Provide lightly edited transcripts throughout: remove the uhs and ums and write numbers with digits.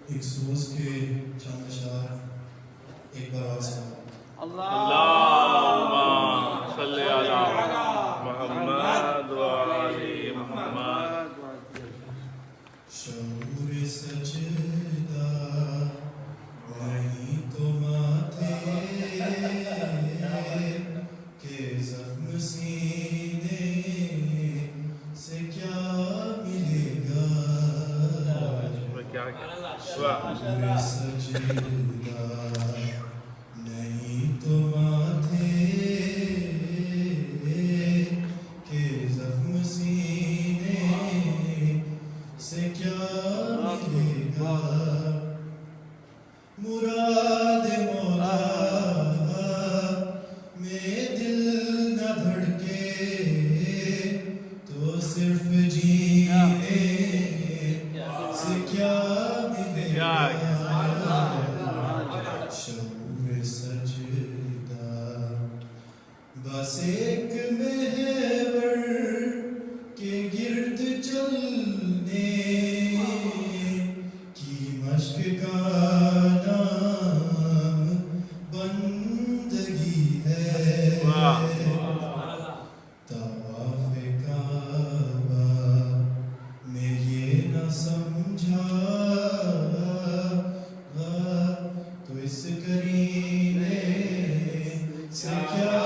ایک سوز کے چند اشعار ایک بار آواز کرو اللہم صلی علی محمد و علی محمد شعور سجدہ نہیں تو ماتھے کہ زخم سینے سے کیا ملے گا شعور سجدہ نہیں تو ماتھے کہ زخم سینے سے کیا ملے گا مراد مولا میں دل نہ دھڑکے تو صرف جینے سے کیا ملے گا شعور سجدہ بس ایک محور کے گرد چلنے کی مشق کا نام بندگی ہے طواف کعبہ میں یہ نہ سمجھا تو اس کرینے سے کیا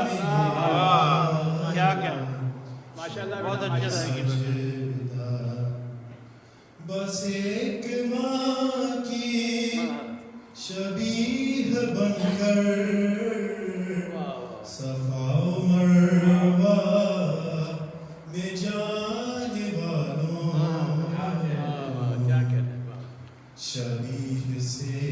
ملے گا ماشاءاللہ بہت اچھا رہے گی بس ایک ماں کی شبیہ بن کر صفا و مروہ میں جانے والوں شبیہ سے